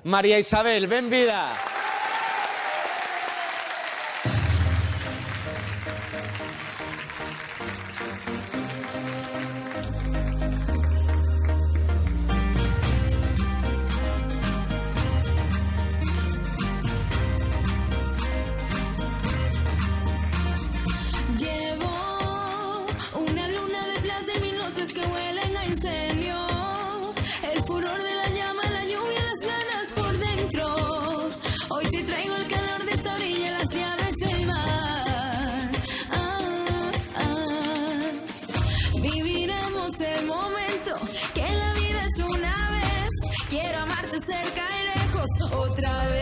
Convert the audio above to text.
María Isabel, benvida. Llevo una luna de plata en mis noches que huelen a incendio. El furor de la llama, la lluvia, las ganas por dentro. Hoy te traigo el calor de esta orilla, las llaves del mar. Viviremos el momento, que la vida es una vez. Quiero amarte cerca y lejos, otra vez.